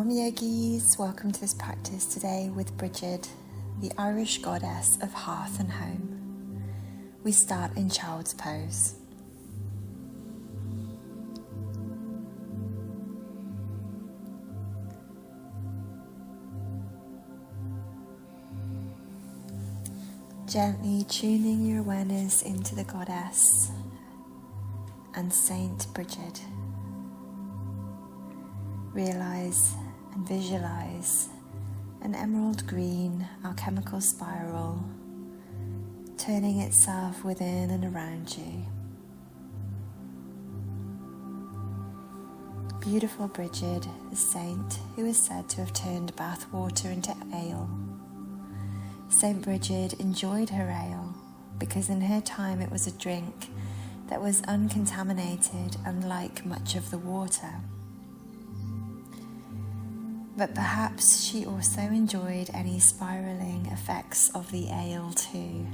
Shalom yogis, welcome to this practice today with Brigid, the Irish goddess of hearth and home. We start in child's pose. Gently tuning your awareness into the goddess and Saint Brigid. Realize and visualize an emerald green alchemical spiral turning itself within and around you. Beautiful Brigid, a saint who is said to have turned bath water into ale. Saint Brigid enjoyed her ale because in her time it was a drink that was uncontaminated, unlike much of the water. But perhaps she also enjoyed any spiraling effects of the ale too,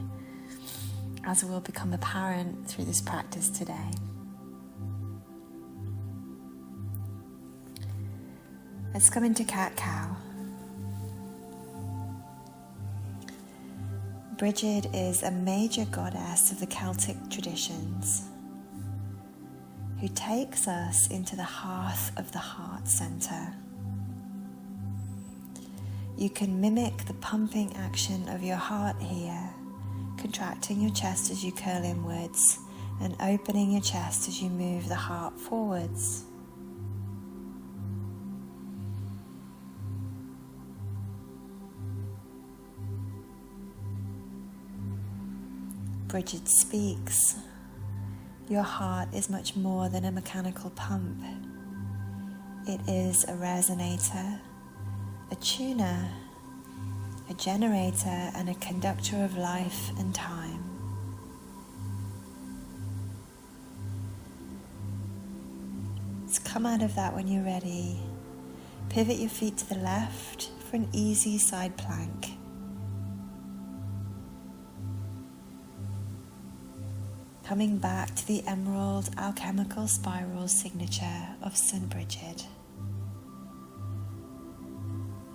as will become apparent through this practice today. Let's come into cat-cow. Brigid is a major goddess of the Celtic traditions who takes us into the hearth of the heart center. You can mimic the pumping action of your heart here, contracting your chest as you curl inwards and opening your chest as you move the heart forwards. Brigid speaks. Your heart is much more than a mechanical pump. It is a resonator, a tuner, a generator, and a conductor of life and time. Let's come out of that when you're ready. Pivot your feet to the left for an easy side plank. Coming back to the emerald alchemical spiral signature of St. Brigid.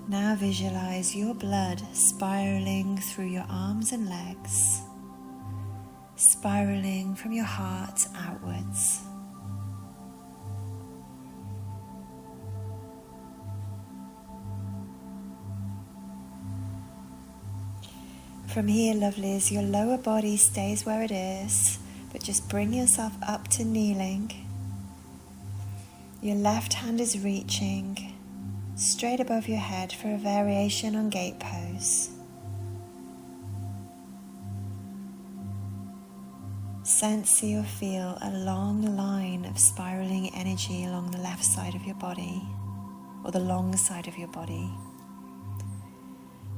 Now visualize your blood spiraling through your arms and legs, spiraling from your heart outwards. From here, lovelies, your lower body stays where it is, but just bring yourself up to kneeling. Your left hand is reaching straight above your head for a variation on gate pose. Sense or feel a long line of spiraling energy along the left side of your body, or the long side of your body.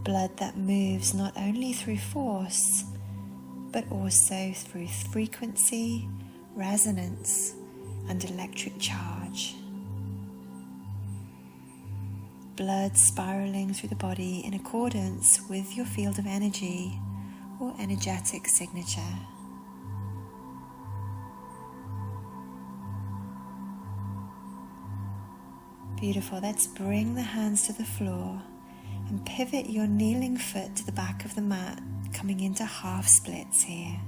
Blood that moves not only through force, but also through frequency, resonance, and electric charge. Blood spiraling through the body in accordance with your field of energy or energetic signature. Beautiful. Let's bring the hands to the floor and pivot your kneeling foot to the back of the mat, coming into half splits here.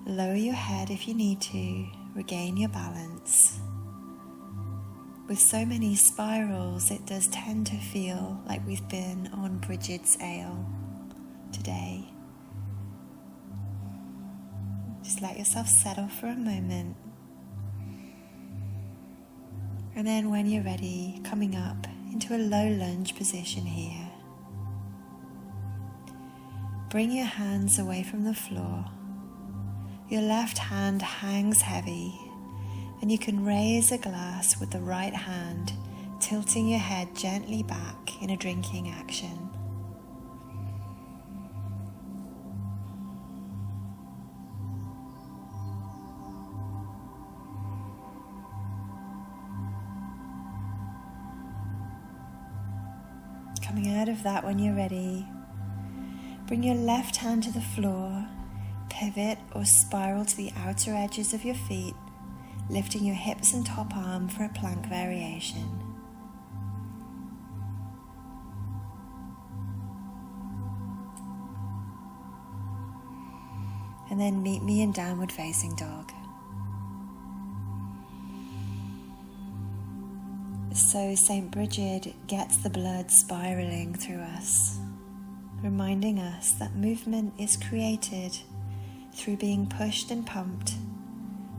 Lower your head if you need to, regain your balance. With so many spirals, it does tend to feel like we've been on Brigid's ale today. Just let yourself settle for a moment. And then when you're ready, coming up into a low lunge position here. Bring your hands away from the floor. Your left hand hangs heavy, and you can raise a glass with the right hand, tilting your head gently back in a drinking action. Coming out of that when you're ready, bring your left hand to the floor, pivot or spiral to the outer edges of your feet, lifting your hips and top arm for a plank variation. And then meet me in downward facing dog. So St. Brigid gets the blood spiraling through us, reminding us that movement is created through being pushed and pumped,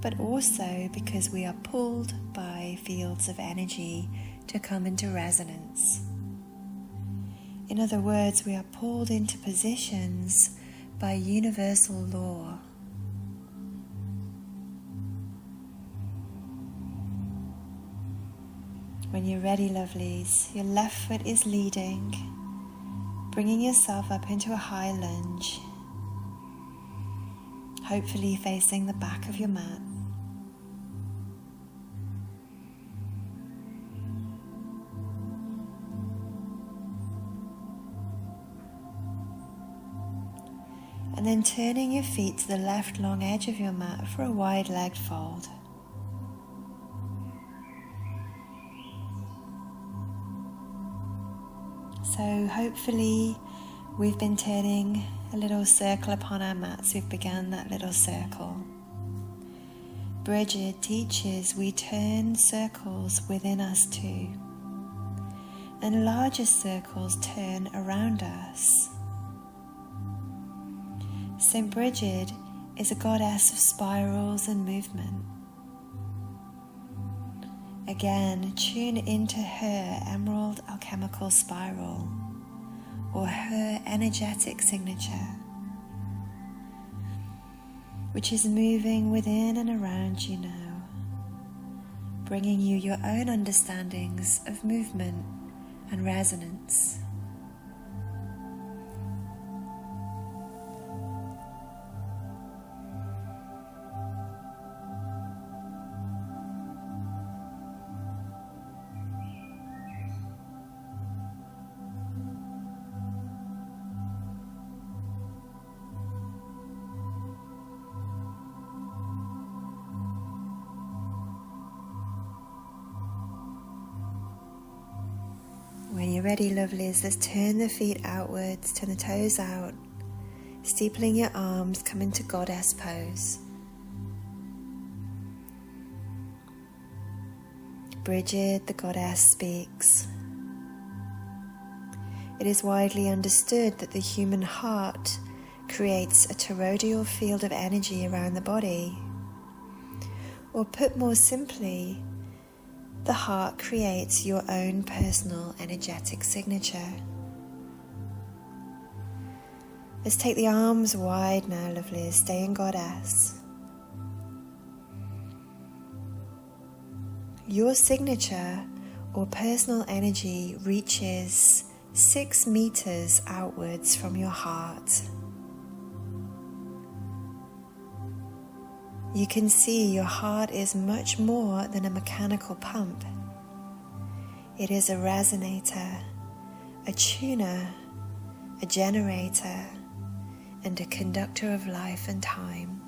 but also because we are pulled by fields of energy to come into resonance. In other words, we are pulled into positions by universal law. When you're ready, lovelies, your left foot is leading, bringing yourself up into a high lunge, hopefully facing the back of your mat. And then turning your feet to the left long edge of your mat for a wide-legged fold. So hopefully we've been turning a little circle upon our mats. We've begun that little circle. Brigid teaches we turn circles within us too, and larger circles turn around us. St. Brigid is a goddess of spirals and movement. Again, tune into her emerald alchemical spiral, or her energetic signature, which is moving within and around you now, bringing you your own understandings of movement and resonance. When you're ready, lovelies, let's turn the feet outwards, turn the toes out, steepling your arms, come into goddess pose. Brigid, the goddess, speaks. It is widely understood that the human heart creates a toroidal field of energy around the body. Or put more simply, the heart creates your own personal energetic signature. Let's take the arms wide now, lovelies. Stay in goddess. Your signature or personal energy reaches 6 meters outwards from your heart. You can see your heart is much more than a mechanical pump. It is a resonator, a tuner, a generator, and a conductor of life and time.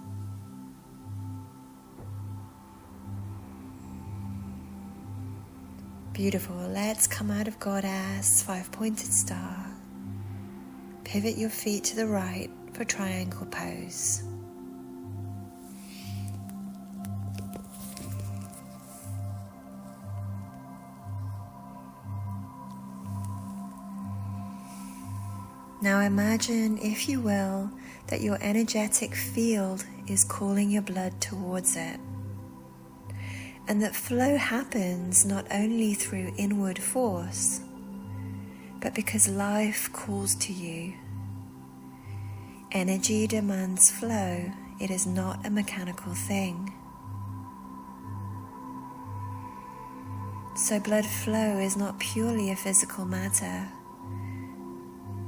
Beautiful. Let's come out of goddess, 5-pointed star. Pivot your feet to the right for triangle pose. Now imagine, if you will, that your energetic field is calling your blood towards it, and that flow happens not only through inward force, but because life calls to you. Energy demands flow. It is not a mechanical thing. So blood flow is not purely a physical matter.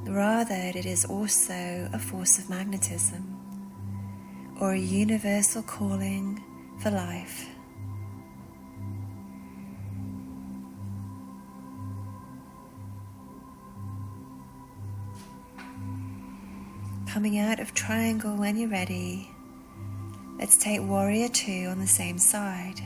Rather, it is also a force of magnetism, or a universal calling for life. Coming out of triangle when you're ready, let's take warrior 2 on the same side.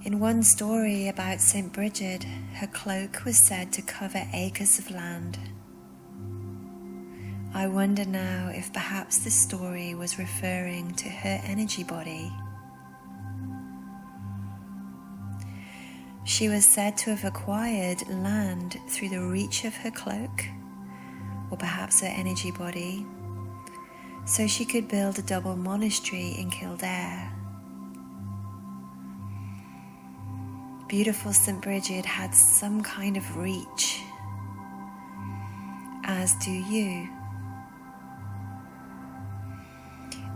In one story about St. Brigid, her cloak was said to cover acres of land. I wonder now if perhaps the story was referring to her energy body. She was said to have acquired land through the reach of her cloak, or perhaps her energy body, so she could build a double monastery in Kildare. Beautiful St. Brigid had some kind of reach, as do you.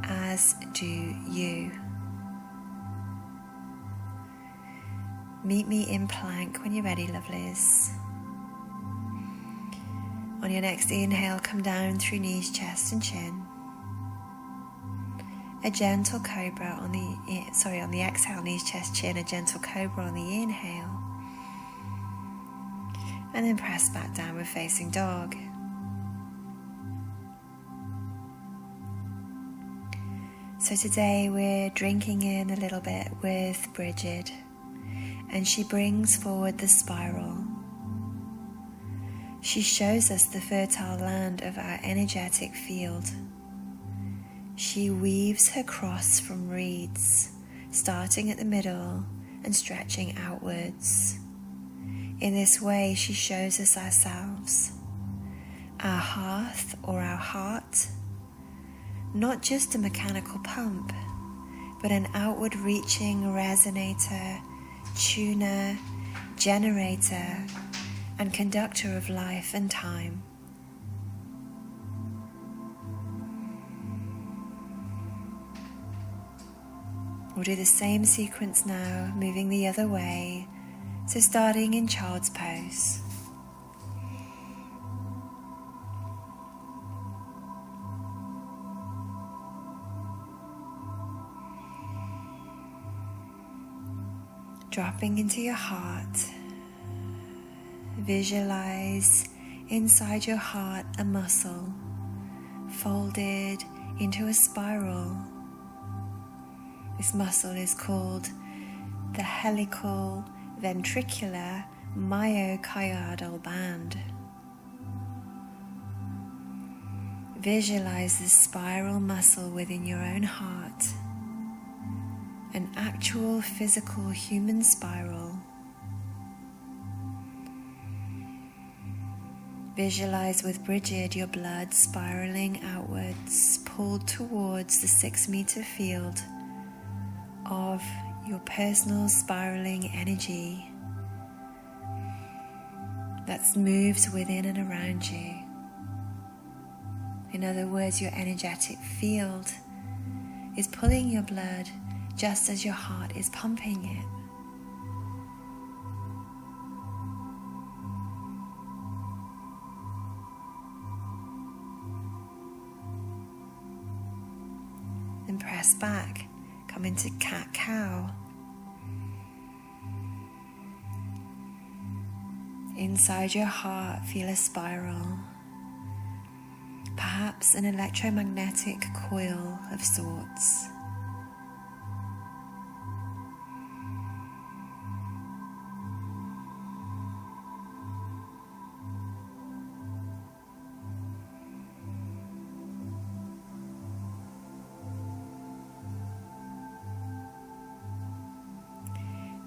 As do you. Meet me in plank when you're ready, lovelies. On your next inhale, come down through knees, chest and chin. A gentle cobra on the exhale, knees, chest, chin, a gentle cobra on the inhale. And then press back downward facing dog. So today we're drinking in a little bit with Brigid, and she brings forward the spiral. She shows us the fertile land of our energetic field. She weaves her cross from reeds, starting at the middle and stretching outwards. In this way, she shows us ourselves, our hearth or our heart, not just a mechanical pump, but an outward reaching resonator, tuner, generator, and conductor of life and time. We'll do the same sequence now, moving the other way, so starting in child's pose. Dropping into your heart, visualize inside your heart a muscle folded into a spiral. This muscle is called the helical ventricular myocardial band. Visualize this spiral muscle within your own heart, an actual physical human spiral. Visualize with Brigid your blood spiraling outwards, pulled towards the 6-meter field of your personal spiraling energy that moves within and around you. In other words, your energetic field is pulling your blood just as your heart is pumping it. Then press back, come into cat-cow. Inside your heart, feel a spiral, perhaps an electromagnetic coil of sorts.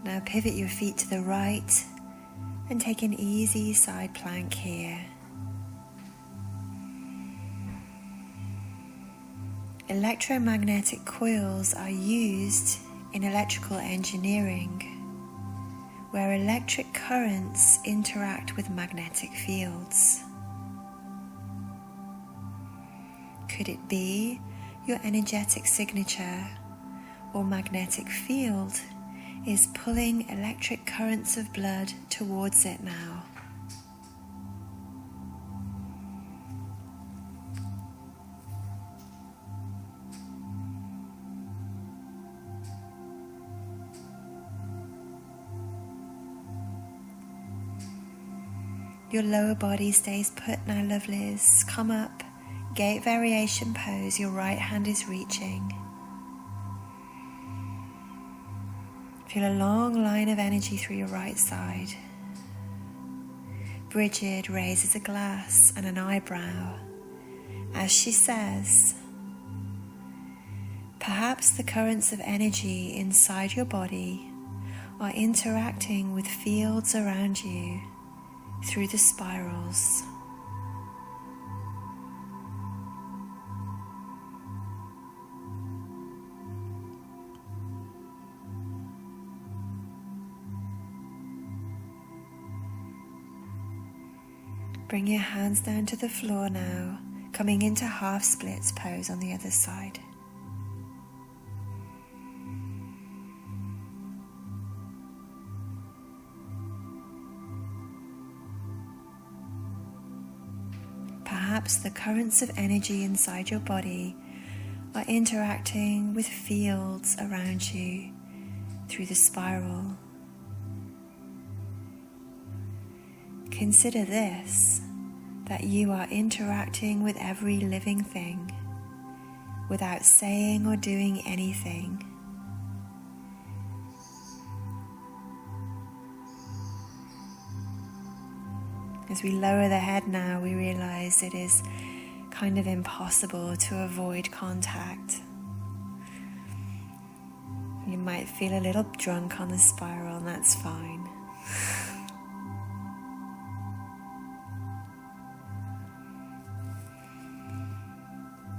Now pivot your feet to the right and take an easy side plank here. Electromagnetic coils are used in electrical engineering, where electric currents interact with magnetic fields. Could it be your energetic signature or magnetic field is pulling electric currents of blood towards it now? Your lower body stays put now, lovelies. Come up, gate variation pose. Your right hand is reaching. Feel a long line of energy through your right side. Brigid raises a glass and an eyebrow as she says, perhaps the currents of energy inside your body are interacting with fields around you through the spirals. Bring your hands down to the floor now, coming into half splits pose on the other side. Perhaps the currents of energy inside your body are interacting with fields around you through the spiral. Consider this, that you are interacting with every living thing without saying or doing anything. As we lower the head now, we realize it is kind of impossible to avoid contact. You might feel a little drunk on the spiral, and that's fine.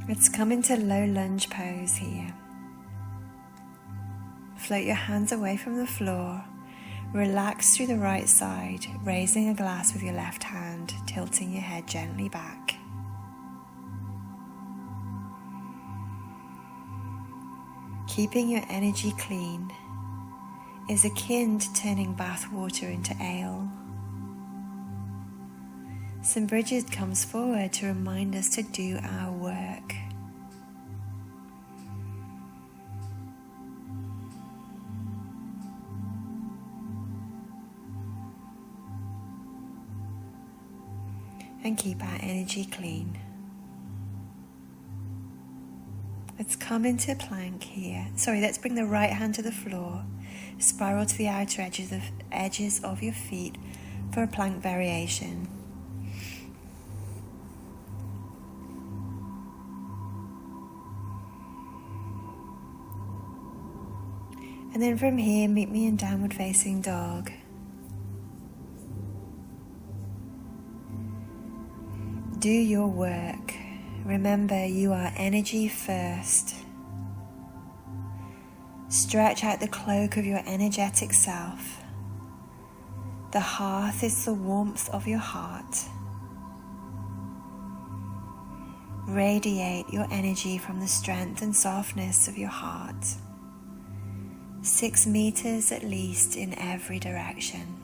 Let's come into low lunge pose here. Float your hands away from the floor. Relax through the right side, raising a glass with your left hand, tilting your head gently back. Keeping your energy clean is akin to turning bath water into ale. St. Brigid comes forward to remind us to do our work. And keep our energy clean. Let's come into plank here. Let's bring the right hand to the floor. Spiral to the outer edges of your feet for a plank variation. And then from here, meet me in downward facing dog. Do your work. Remember, you are energy first. Stretch out the cloak of your energetic self. The hearth is the warmth of your heart. Radiate your energy from the strength and softness of your heart. 6 meters at least in every direction.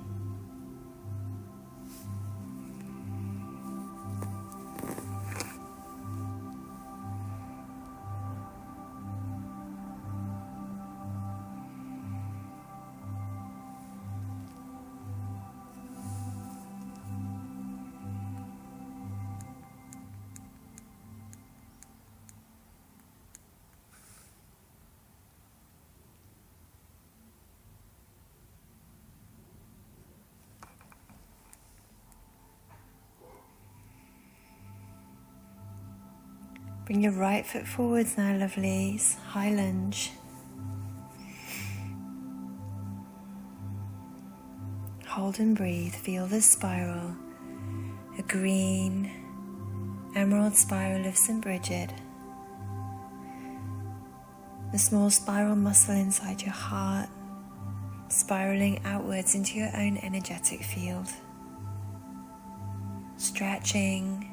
Bring your right foot forwards now, lovelies. High lunge. Hold and breathe. Feel the spiral. A green emerald spiral of St. Brigid. The small spiral muscle inside your heart, spiraling outwards into your own energetic field. Stretching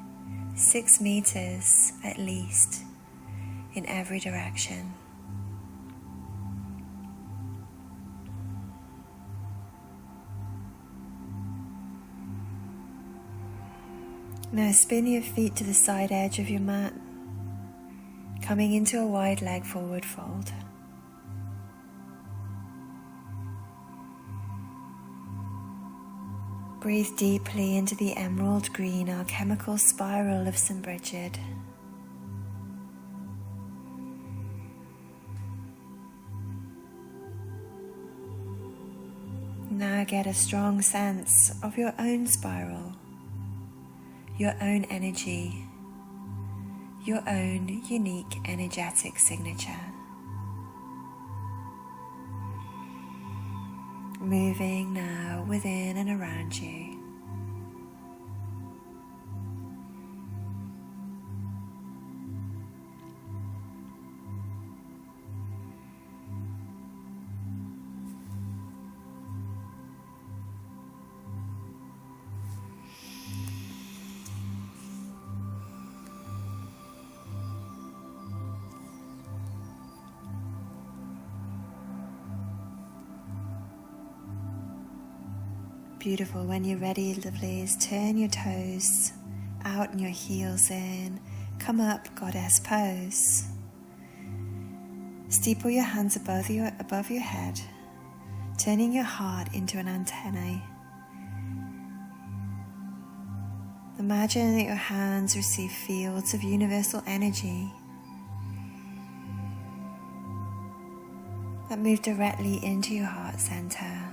6 meters at least in every direction. Now spin your feet to the side edge of your mat, coming into a wide leg forward fold. Breathe deeply into the emerald green alchemical spiral of St. Brigid. Now get a strong sense of your own spiral, your own energy, your own unique energetic signature. Moving now within and around you. Beautiful. When you're ready, lovelies, turn your toes out and your heels in. Come up, goddess pose. Steeple your hands above your head, turning your heart into an antennae. Imagine that your hands receive fields of universal energy that move directly into your heart center.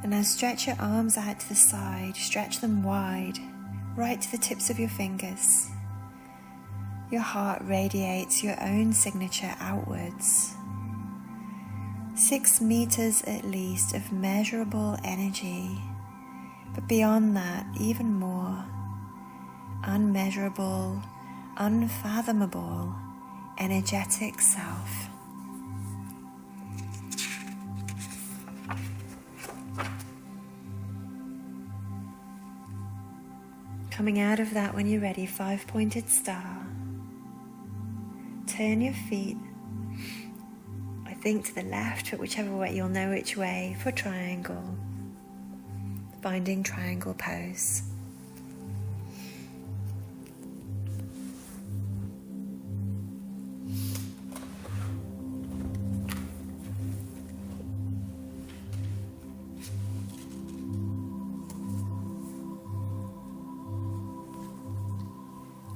And now stretch your arms out to the side, stretch them wide, right to the tips of your fingers. Your heart radiates your own signature outwards. 6 meters at least of measurable energy, but beyond that, even more, unmeasurable, unfathomable, energetic self. Coming out of that, when you're ready, 5-pointed star. Turn your feet, I think to the left, but whichever way, you'll know which way, for triangle. Finding triangle pose.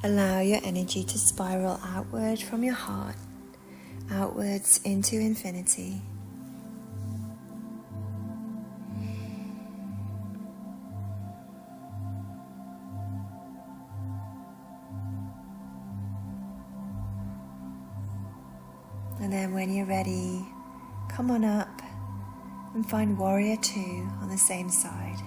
Allow your energy to spiral outward from your heart, outwards into infinity. And then when you're ready, come on up and find Warrior 2 on the same side.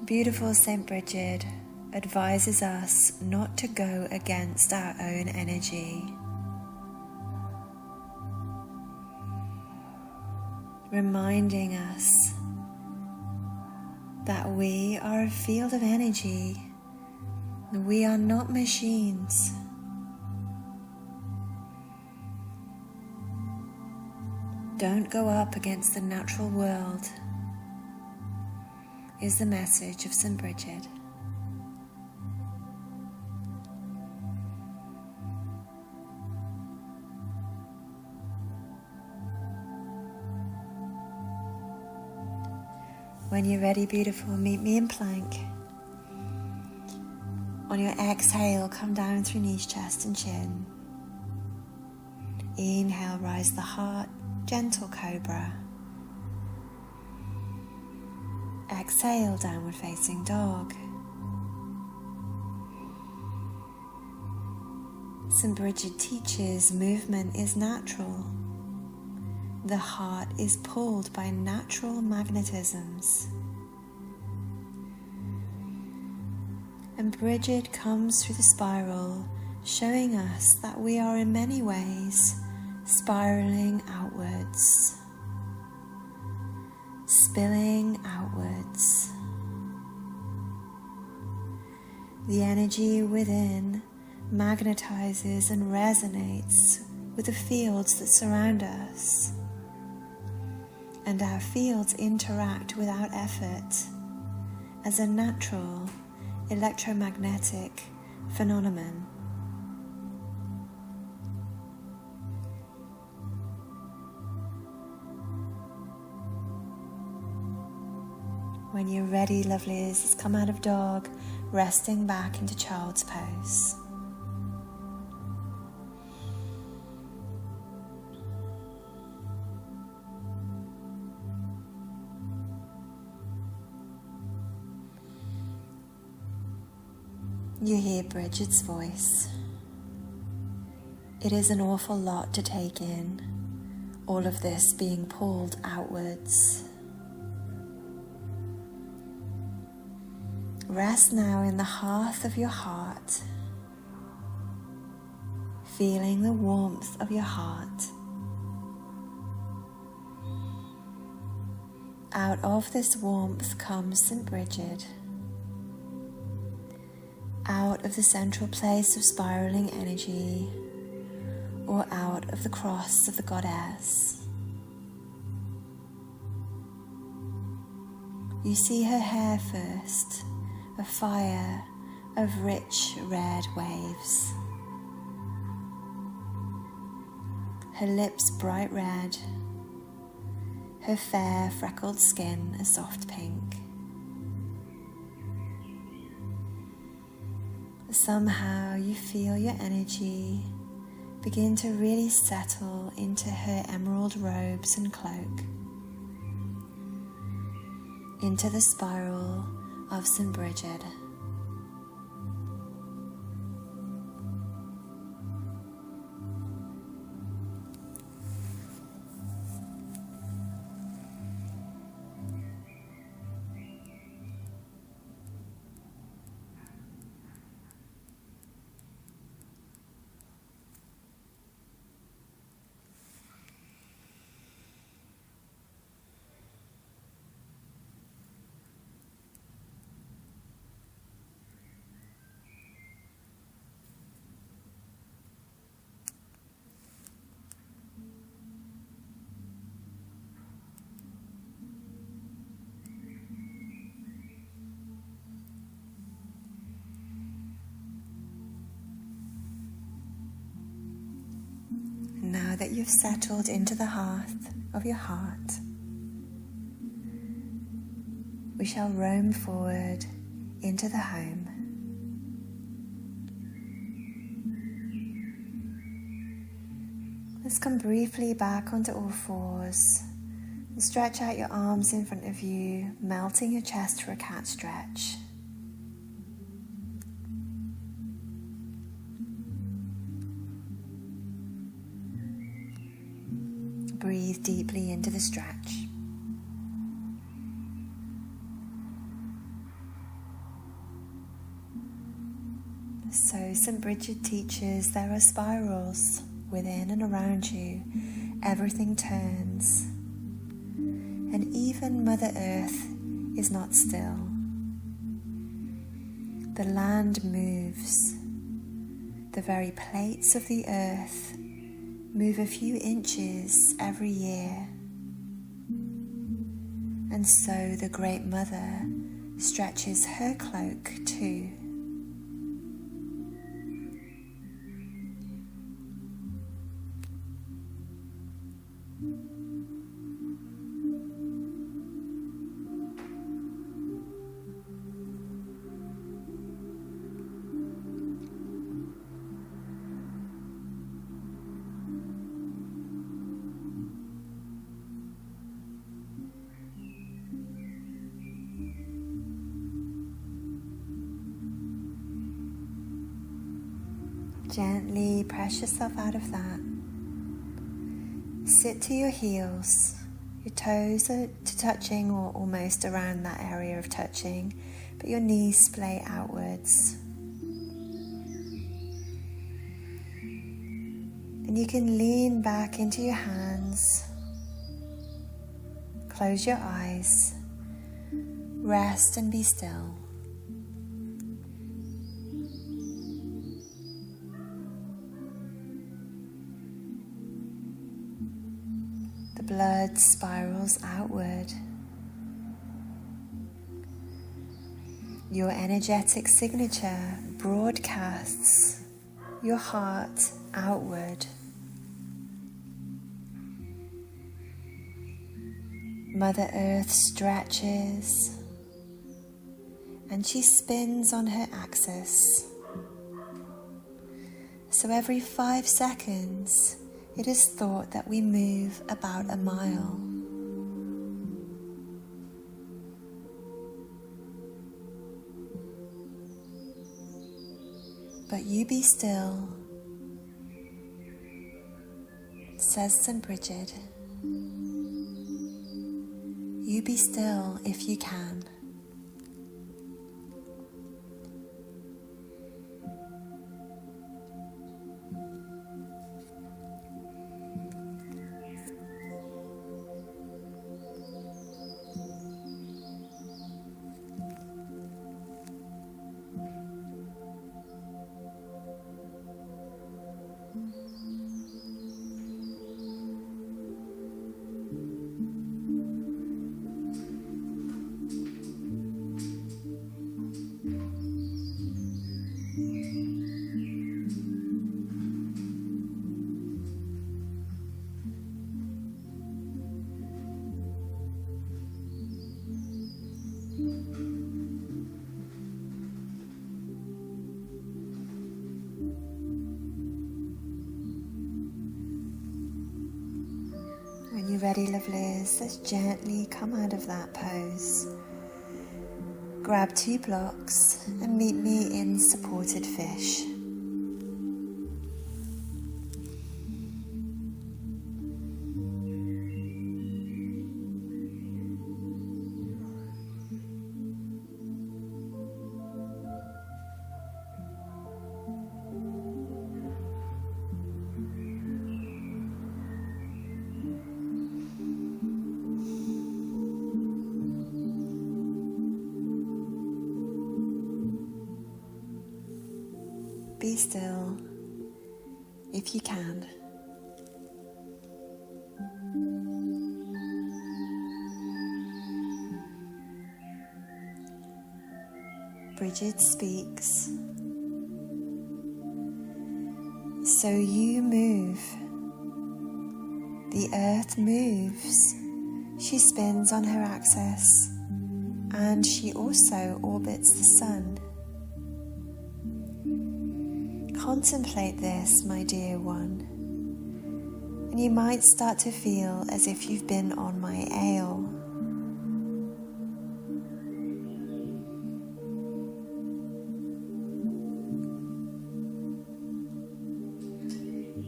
Beautiful St. Brigid advises us not to go against our own energy. Reminding us that we are a field of energy. We are not machines. Don't go up against the natural world, is the message of St. Brigid. When you're ready, beautiful, meet me in plank. On your exhale, come down through knees, chest and chin. Inhale, rise the heart, gentle cobra. Exhale, downward facing dog. St. Brigid teaches movement is natural. The heart is pulled by natural magnetisms. And Brigid comes through the spiral, showing us that we are in many ways spiraling outwards, spilling outwards. The energy within magnetizes and resonates with the fields that surround us. and our fields interact without effort as a natural electromagnetic phenomenon. When you're ready, lovelies, just come out of dog, resting back into child's pose. You hear Brigid's voice. It is an awful lot to take in, all of this being pulled outwards. Rest now in the hearth of your heart, feeling the warmth of your heart. Out of this warmth comes St. Brigid, out of the central place of spiraling energy, or out of the cross of the goddess. You see her hair first, a fire of rich red waves. Her lips bright red, her fair freckled skin a soft pink. Somehow you feel your energy begin to really settle into her emerald robes and cloak, into the spiral of St. Brigid. Now that you've settled into the hearth of your heart, we shall roam forward into the home. Let's come briefly back onto all fours and stretch out your arms in front of you, melting your chest for a cat stretch. Breathe deeply into the stretch. So St. Brigid teaches there are spirals within and around you. Everything turns. And even Mother Earth is not still. The land moves. The very plates of the earth move a few inches every year. And so the Great Mother stretches her cloak too. Gently press yourself out of that. Sit to your heels. Your toes are touching or almost around that area of touching, but your knees splay outwards. And you can lean back into your hands. Close your eyes. Rest and be still. The blood spirals outward. Your energetic signature broadcasts your heart outward. Mother Earth stretches and she spins on her axis. So every 5 seconds, it is thought that we move about a mile. But you be still, says St. Brigid. You be still if you can. When you're ready, lovelies, let's gently come out of that pose. Grab 2 blocks and meet me in supported fish. Be still if you can. Brigid speaks. So you move. The earth moves. She spins on her axis, and she also orbits the sun. Contemplate this, my dear one, and you might start to feel as if you've been on my ale.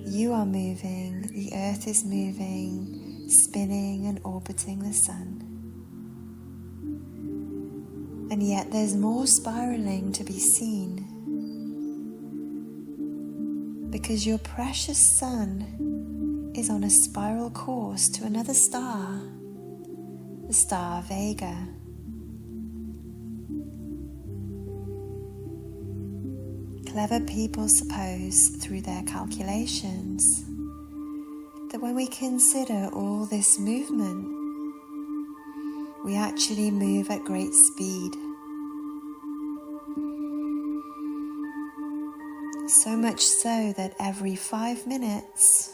You are moving, the earth is moving, spinning and orbiting the sun. And yet there's more spiraling to be seen. Because your precious sun is on a spiral course to another star, the star Vega. Clever people suppose, through their calculations, that when we consider all this movement, we actually move at great speed. So much so that every 5 minutes,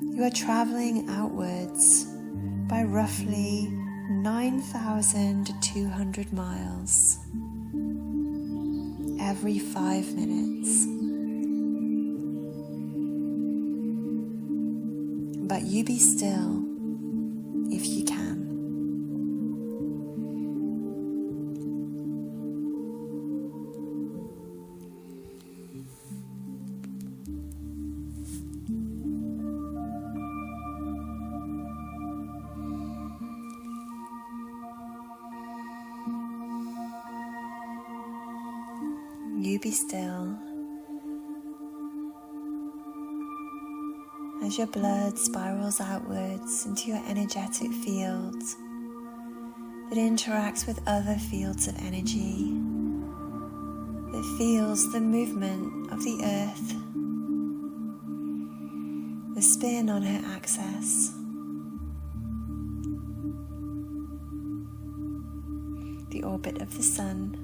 you are traveling outwards by roughly 9,200 miles. Every 5 minutes. But you be still if you can. You be still as your blood spirals outwards into your energetic field that interacts with other fields of energy, that feels the movement of the earth, the spin on her axis, orbit of the sun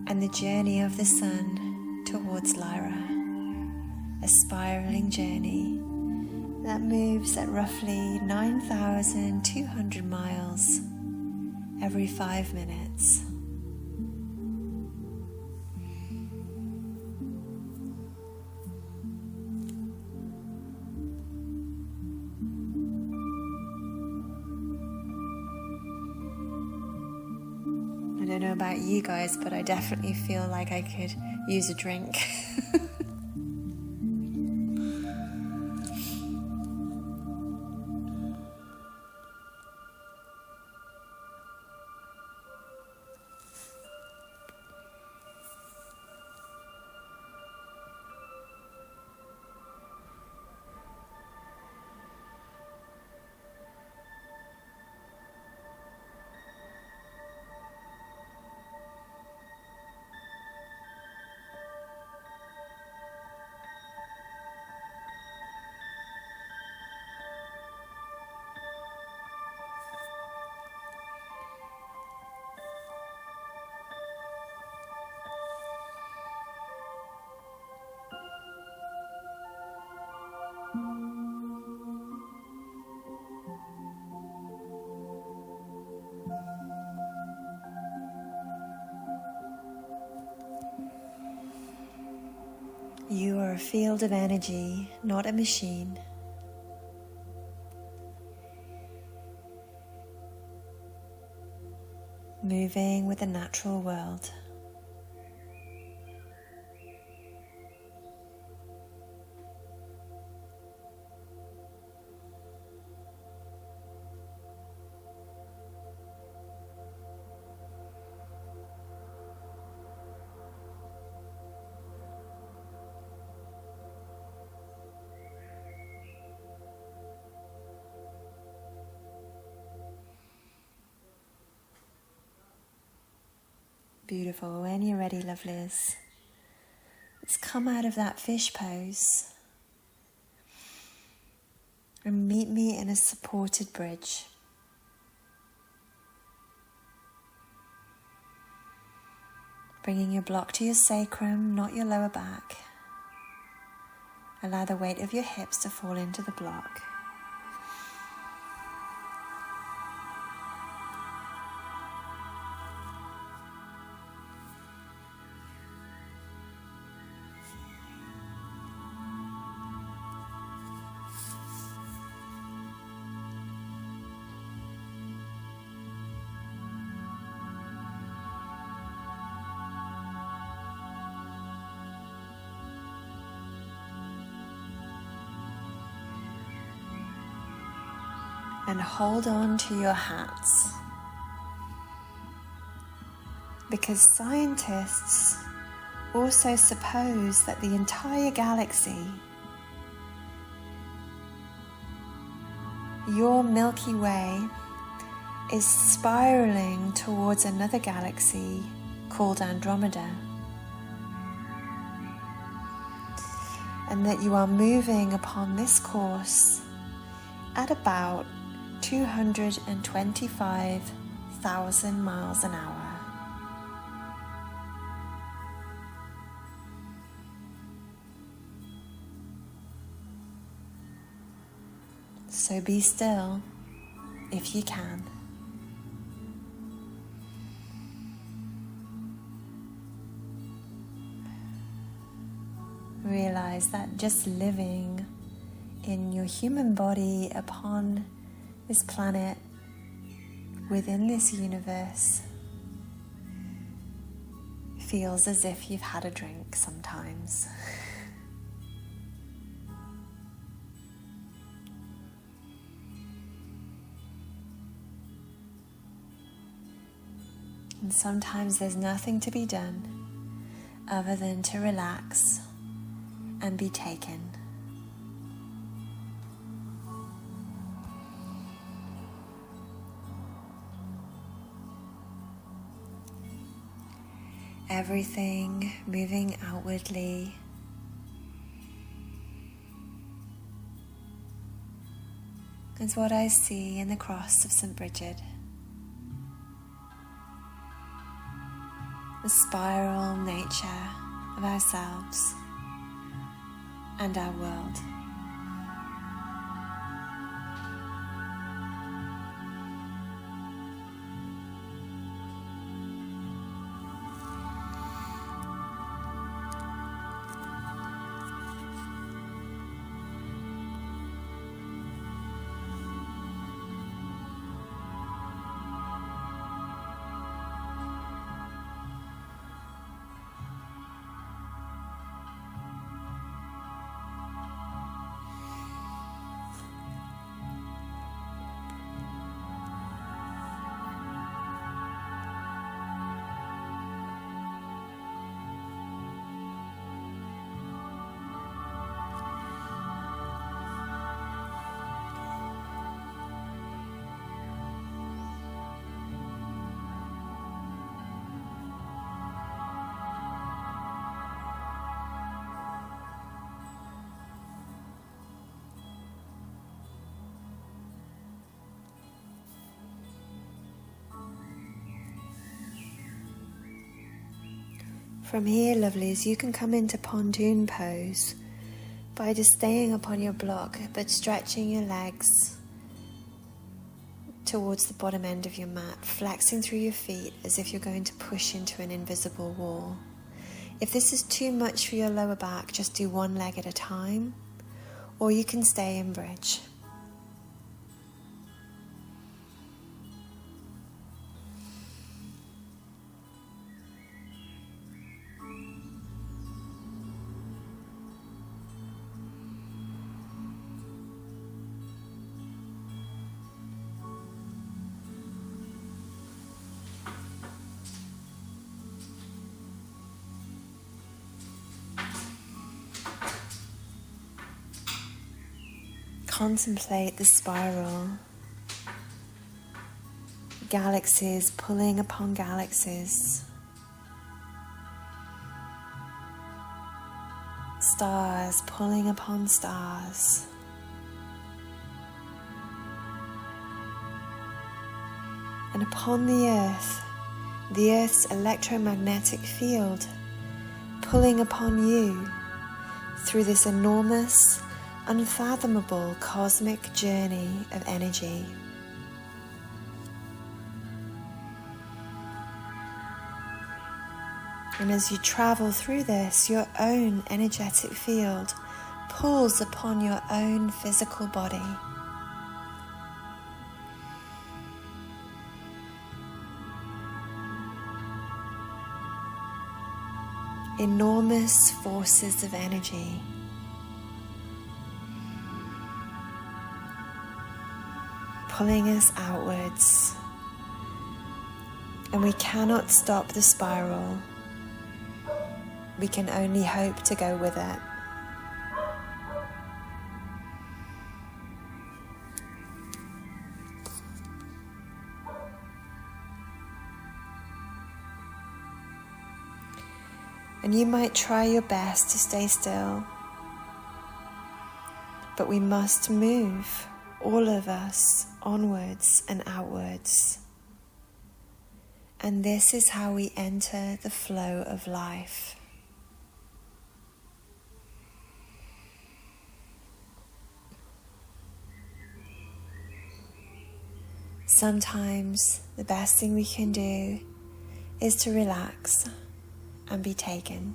and the journey of the sun towards Lyra, a spiraling journey that moves at roughly 9,200 miles every 5 minutes. I don't know about you guys, but I definitely feel like I could use a drink. You are a field of energy, not a machine. Moving with the natural world. Beautiful. When you're ready, lovelies, let's come out of that fish pose and meet me in a supported bridge. Bringing your block to your sacrum, not your lower back. Allow the weight of your hips to fall into the block. And hold on to your hats, because scientists also suppose that the entire galaxy, your Milky Way, is spiraling towards another galaxy called Andromeda, and that you are moving upon this course at about 225,000 miles an hour. So be still if you can. Realize that just living in your human body upon this planet, within this universe, feels as if you've had a drink sometimes. And sometimes there's nothing to be done other than to relax and be taken. Everything moving outwardly. Is what I see in the cross of St. Brigid. the spiral nature of ourselves and our world. From here, lovelies, you can come into pontoon pose by just staying upon your block but stretching your legs towards the bottom end of your mat, flexing through your feet as if you're going to push into an invisible wall. If this is too much for your lower back, just do one leg at a time, or you can stay in bridge. Contemplate the spiral, galaxies pulling upon galaxies, stars pulling upon stars, and upon the Earth's electromagnetic field pulling upon you through this enormous, unfathomable cosmic journey of energy. And as you travel through this, your own energetic field pulls upon your own physical body. Enormous forces of energy. Pulling us outwards, and we cannot stop the spiral. We can only hope to go with it. And you might try your best to stay still, but we must move, all of us, onwards and outwards. And this is how we enter the flow of life. Sometimes the best thing we can do is to relax and be taken.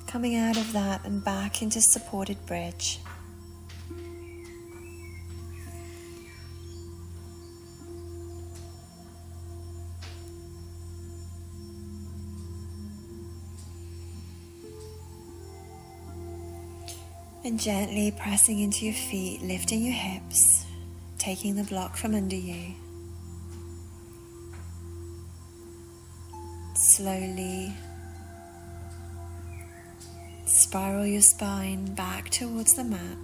Coming out of that and back into supported bridge. And gently pressing into your feet, lifting your hips, taking the block from under you. Slowly spiral your spine back towards the mat,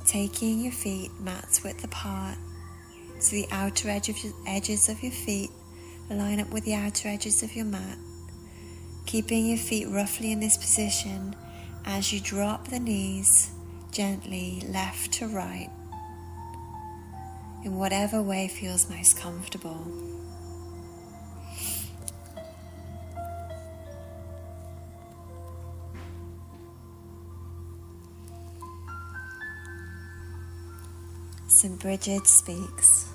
taking your feet mat's width apart so the outer edges of your feet line up with the outer edges of your mat, keeping your feet roughly in this position as you drop the knees gently left to right in whatever way feels most comfortable. St. Brigid speaks.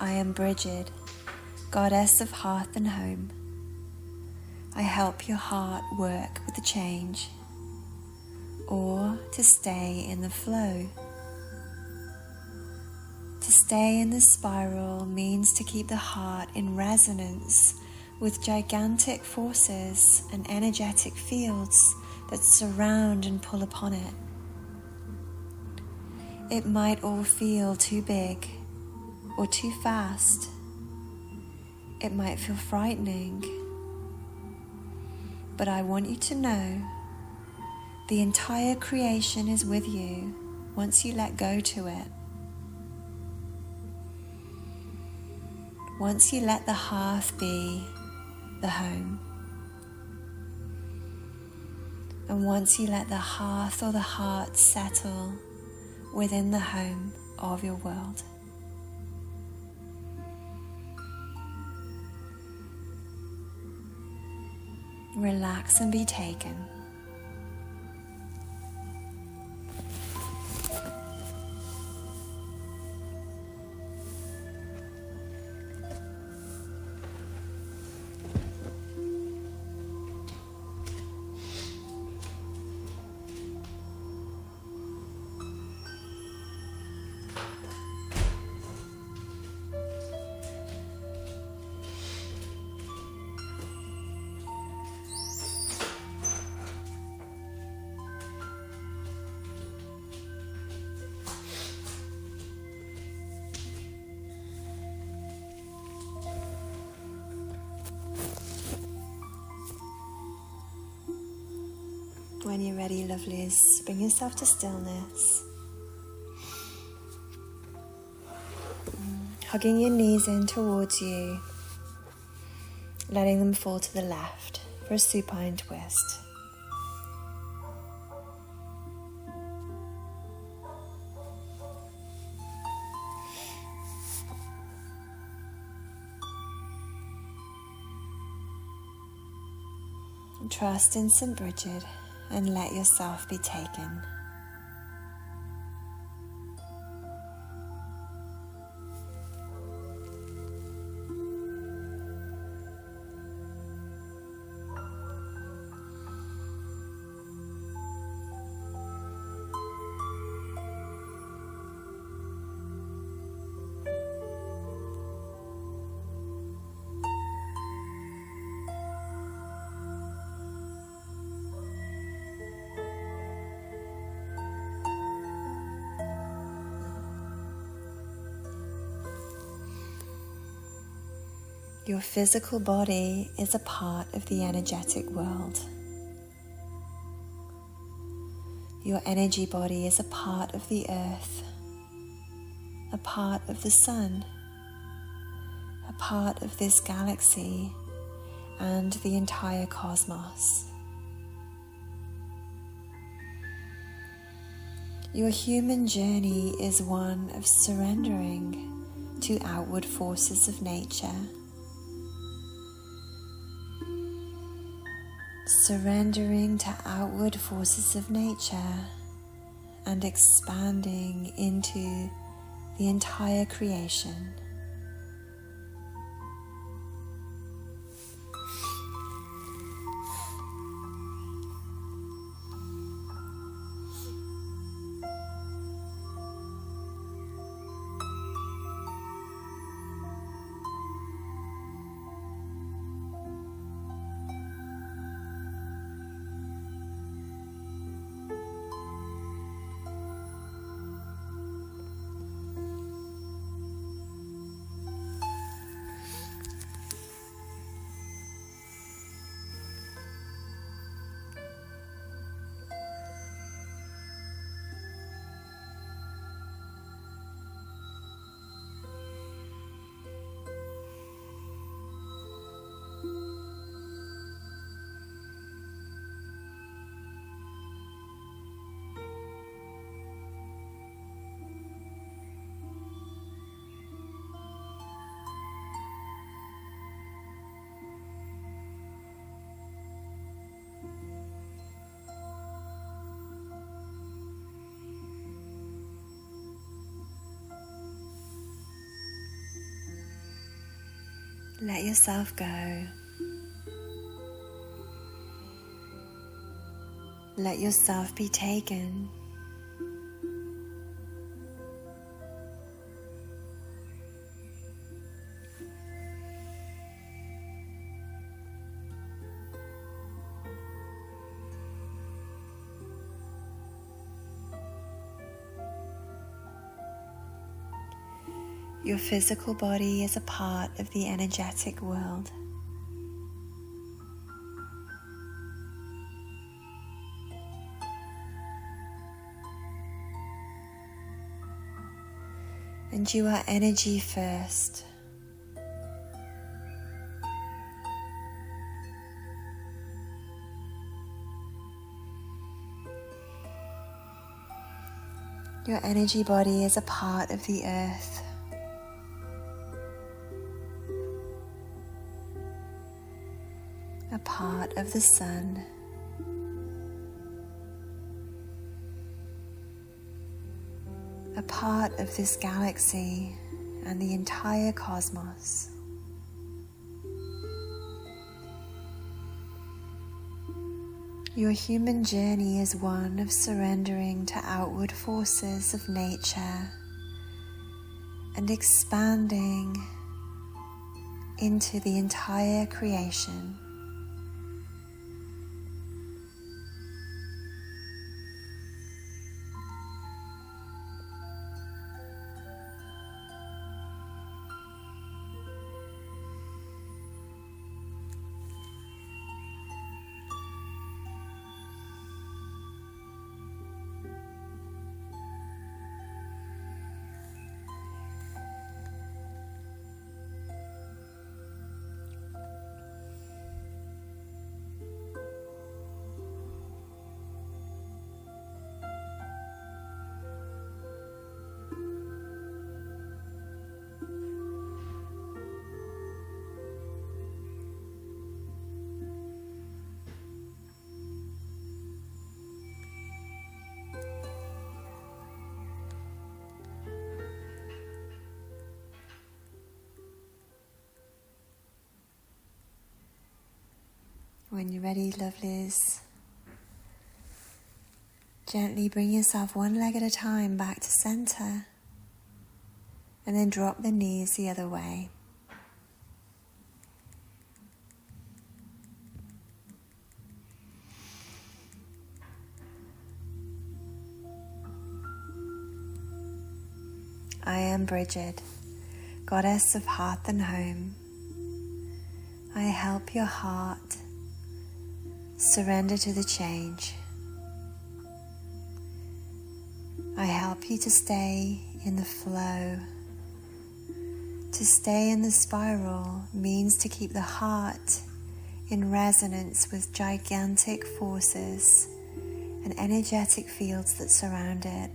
I am Brigid, goddess of hearth and home. I help your heart work with the change, or to stay in the flow. To stay in the spiral means to keep the heart in resonance with gigantic forces and energetic fields that surround and pull upon it. It might all feel too big or too fast. It might feel frightening. But I want you to know the entire creation is with you once you let go to it. Once you let the hearth be the home. And once you let the hearth or the heart settle within the home of your world. Relax and be taken. When you're ready, lovelies, bring yourself to stillness. Hugging your knees in towards you, letting them fall to the left for a supine twist. Trust in St. Brigid and let yourself be taken. Your physical body is a part of the energetic world. Your energy body is a part of the earth, a part of the sun, a part of this galaxy and the entire cosmos. Your human journey is one of surrendering to outward forces of nature. Surrendering to outward forces of nature and expanding into the entire creation. Let yourself go. Let yourself be taken. Your physical body is a part of the energetic world. And you are energy first. Your energy body is a part of the earth. A part of the sun. A part of this galaxy and the entire cosmos. Your human journey is one of surrendering to outward forces of nature and expanding into the entire creation. When you're ready, lovelies, gently bring yourself one leg at a time back to center, and then drop the knees the other way. I am Brigid, goddess of hearth and home. I help your heart surrender to the change. I help you to stay in the flow. To stay in the spiral means to keep the heart in resonance with gigantic forces and energetic fields that surround it.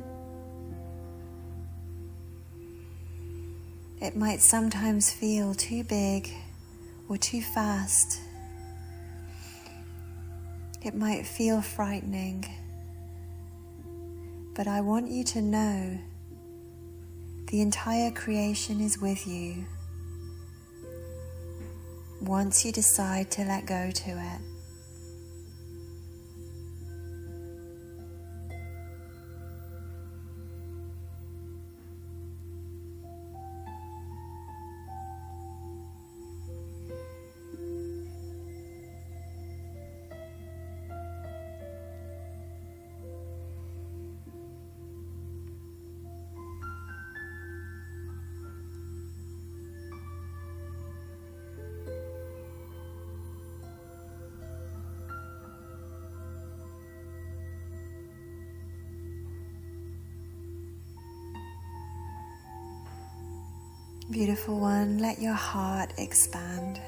It might sometimes feel too big or too fast. It might feel frightening, but I want you to know the entire creation is with you once you decide to let go to it. Beautiful one, let your heart expand.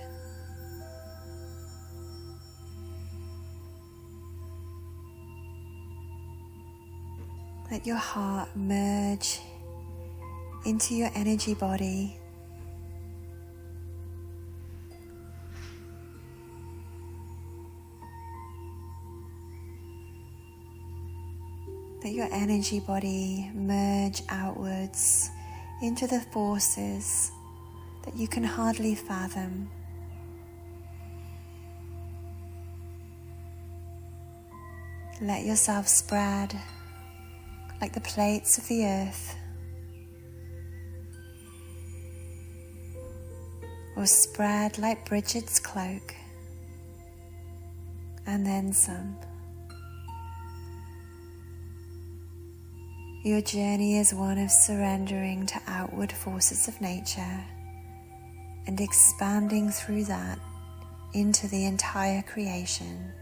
Let your heart merge into your energy body. Let your energy body merge outwards into the forces that you can hardly fathom. Let yourself spread like the plates of the earth, or spread like Brigid's cloak, and then some. Your journey is one of surrendering to outward forces of nature and expanding through that into the entire creation.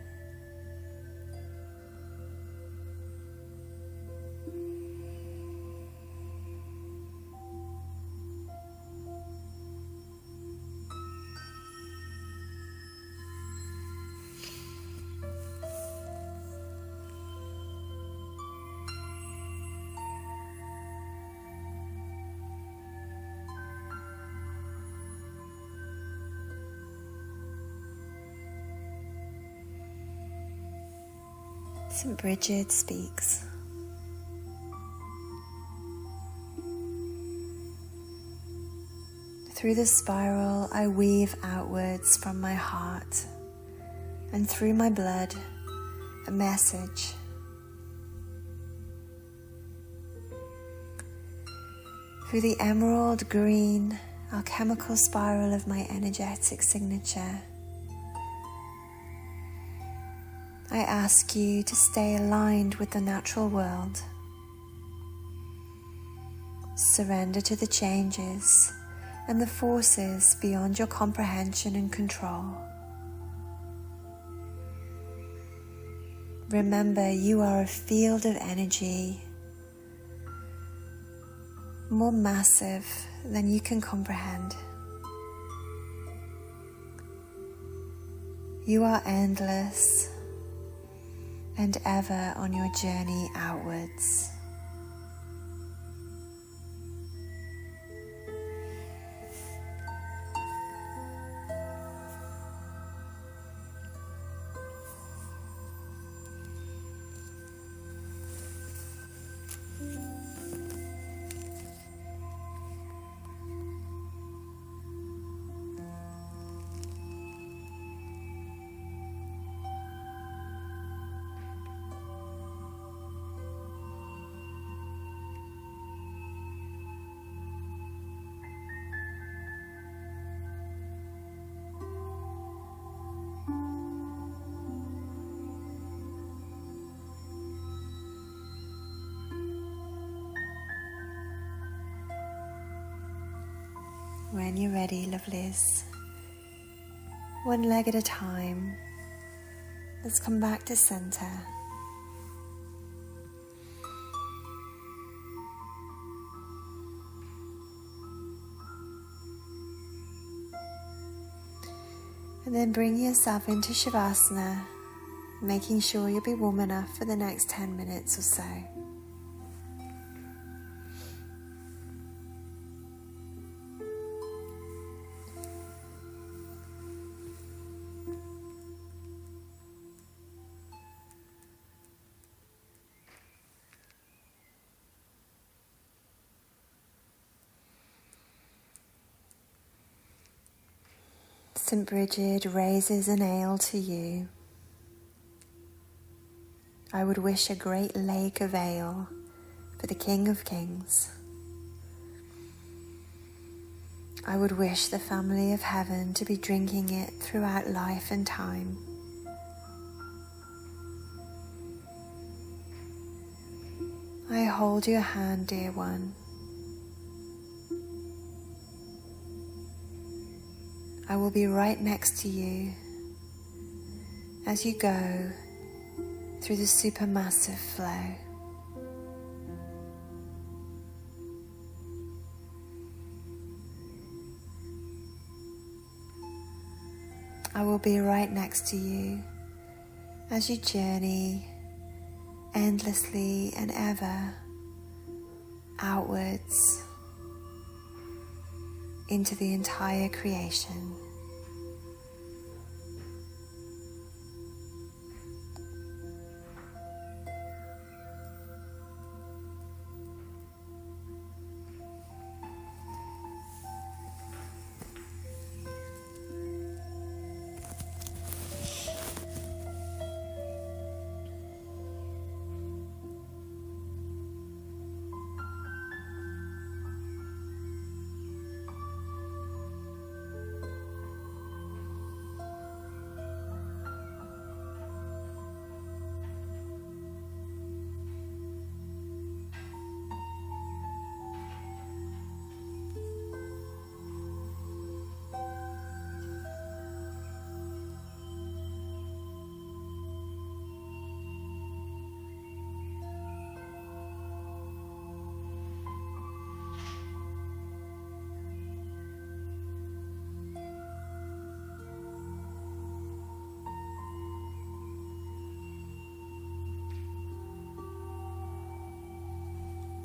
St. Brigid speaks. Through the spiral, I weave outwards from my heart, and through my blood, a message. Through the emerald green, alchemical spiral of my energetic signature, I ask you to stay aligned with the natural world. Surrender to the changes and the forces beyond your comprehension and control. Remember, you are a field of energy more massive than you can comprehend. You are endless and ever on your journey outwards. When you're ready, lovelies, one leg at a time, let's come back to center. And then bring yourself into Shavasana, making sure you'll be warm enough for the next 10 minutes or so. St. Brigid raises an ale to you. I would wish a great lake of ale for the King of Kings. I would wish the family of heaven to be drinking it throughout life and time. I hold your hand, dear one. I will be right next to you as you go through the supermassive flow. I will be right next to you as you journey endlessly and ever outwards into the entire creation.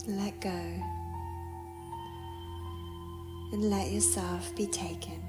Let go and let yourself be taken.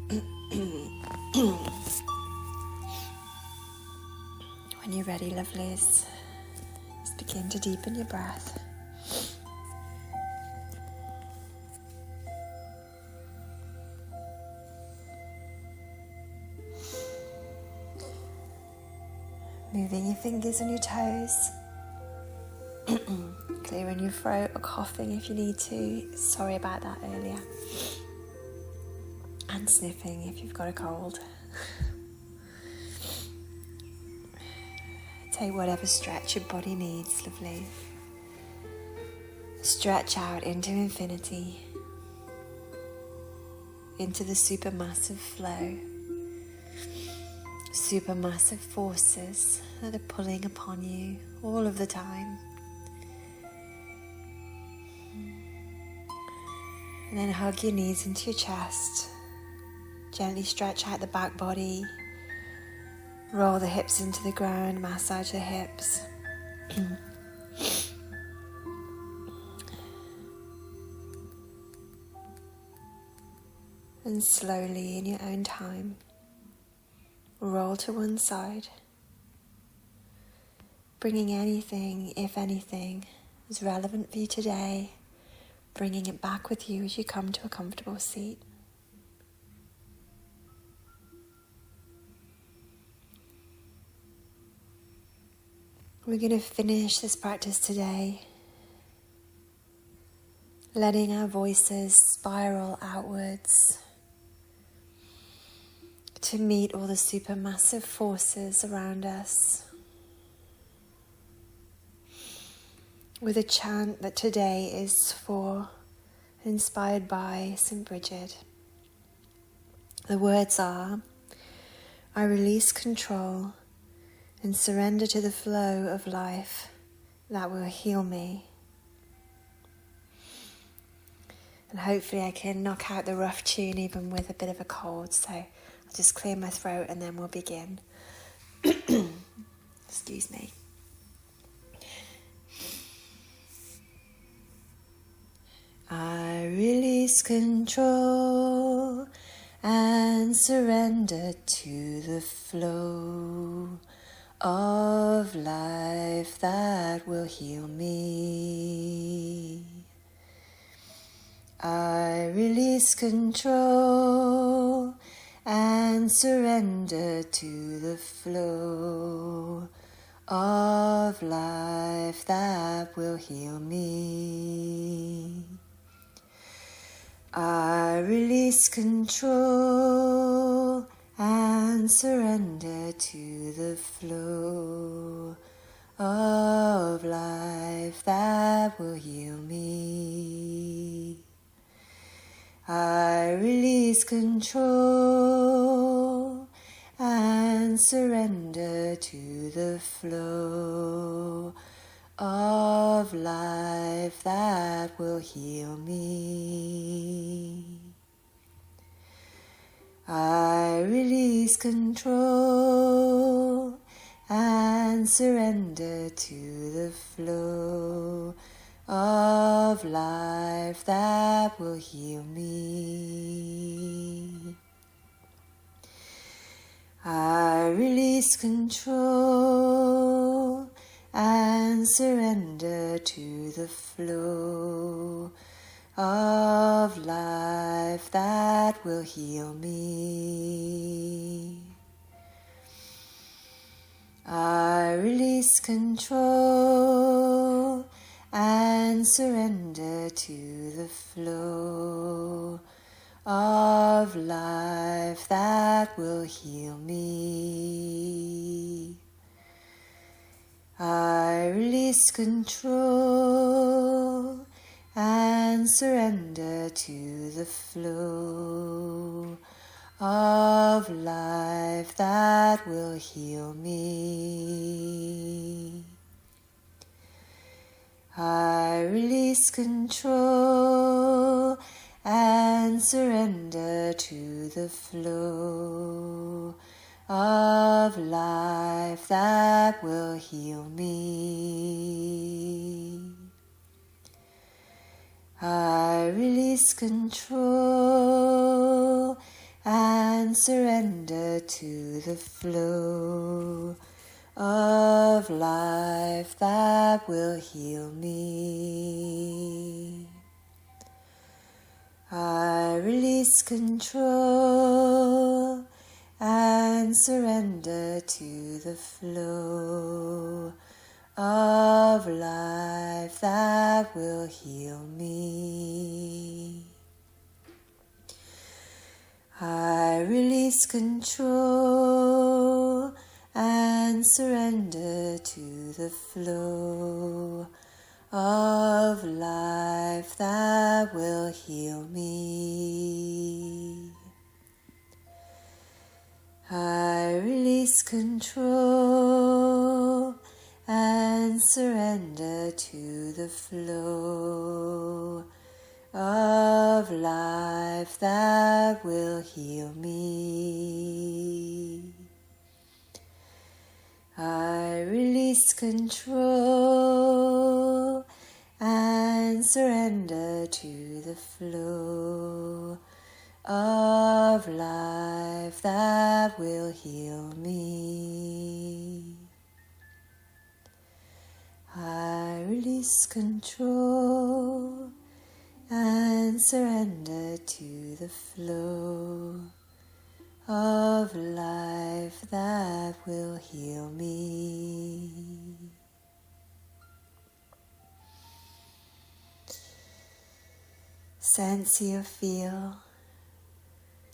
When you're ready, lovelies, just begin to deepen your breath. Moving your fingers and your toes. Clearing your throat or coughing if you need to. Sorry about that earlier. And sniffing if you've got a cold. Take whatever stretch your body needs, lovely. Stretch out into infinity. Into the supermassive flow. Supermassive forces that are pulling upon you all of the time. And then hug your knees into your chest. Gently stretch out the back body. Roll the hips into the ground, massage the hips. And slowly, in your own time, roll to one side, bringing anything, if anything, is relevant for you today, bringing it back with you as you come to a comfortable seat. We're going to finish this practice today, letting our voices spiral outwards to meet all the supermassive forces around us, with a chant that today is for, inspired by St. Brigid. The words are, I release control and surrender to the flow of life that will heal me. And hopefully I can knock out the rough tune even with a bit of a cold, so I'll just clear my throat and then we'll begin. Excuse me. I release control and surrender to the flow of life that will heal me. I release control and surrender to the flow of life that will heal me. I release control and surrender to the flow of life that will heal me. I release control and surrender to the flow of life that will heal me. I release control and surrender to the flow of life that will heal me. I release control and surrender to the flow of life that will heal me. I release control and surrender to the flow of life that will heal me. I release control and surrender to the flow of life that will heal me. I release control and surrender to the flow of life that will heal me. I release control and surrender to the flow of life that will heal me. I release control and surrender to the flow of life that will heal me. I release control and surrender to the flow of life that will heal me. I release control and surrender to the flow of life that will heal me. I release control and surrender to the flow of life that will heal me. I release control and surrender to the flow of life that will heal me. Sense or feel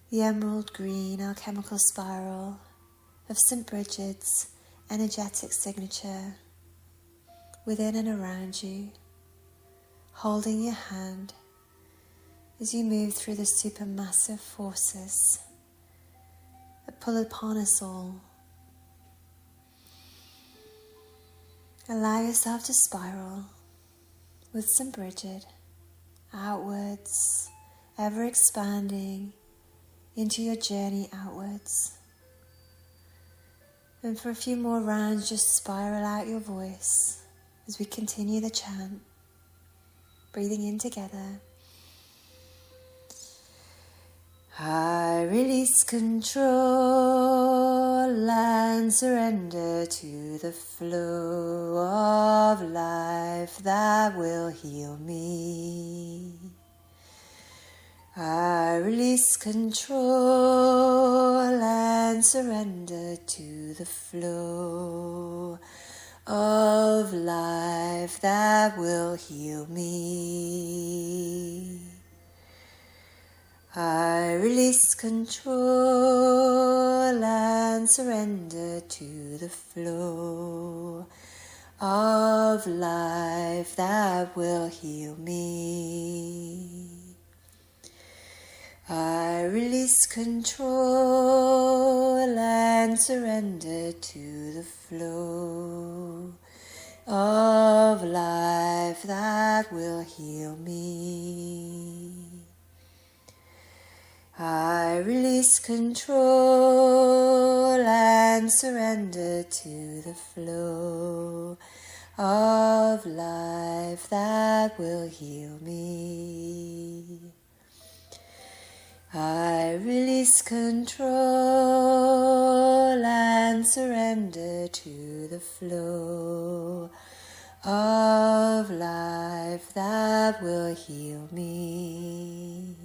the emerald green alchemical spiral of St. Brigid's energetic signature within and around you, holding your hand as you move through the supermassive forces that pull upon us all. Allow yourself to spiral with St. Brigid outwards, ever expanding into your journey outwards. And for a few more rounds, just spiral out your voice as we continue the chant, breathing in together. I release control and surrender to the flow of life that will heal me. I release control and surrender to the flow of life that will heal me. I release control and surrender to the flow of life that will heal me. I release control and surrender to the flow of life that will heal me. I release control and surrender to the flow of life that will heal me. I release control and surrender to the flow of life that will heal me.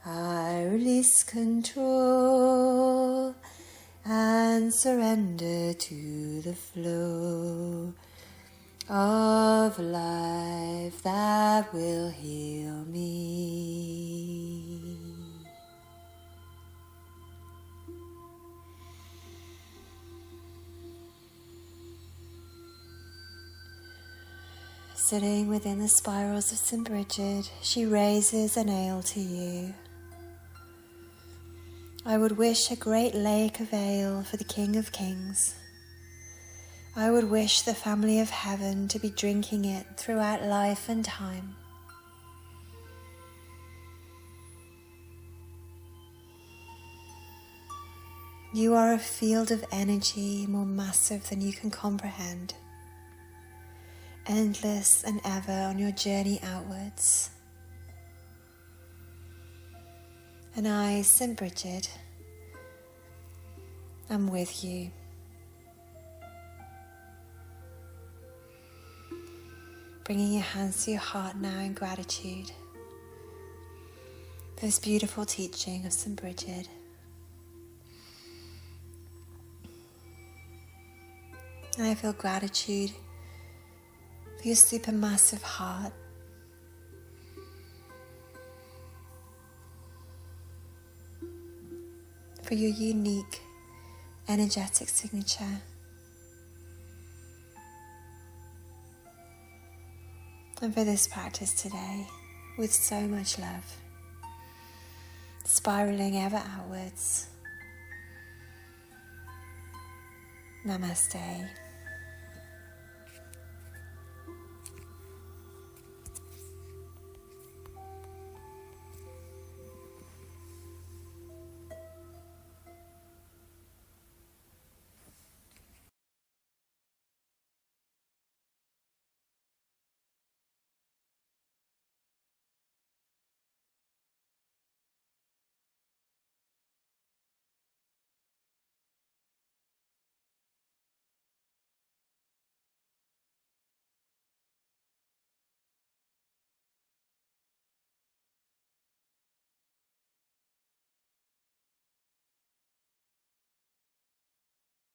I release control and surrender to the flow of life that will heal me. Sitting within the spirals of St. Brigid, she raises an ale to you. I would wish a great lake of ale for the King of Kings. I would wish the family of heaven to be drinking it throughout life and time. You are a field of energy more massive than you can comprehend, endless and ever on your journey outwards. And I, St. Brigid, am with you. Bringing your hands to your heart now in gratitude for this beautiful teaching of St. Brigid. And I feel gratitude for your supermassive heart. For your unique energetic signature. And for this practice today, with so much love, spiraling ever outwards. Namaste.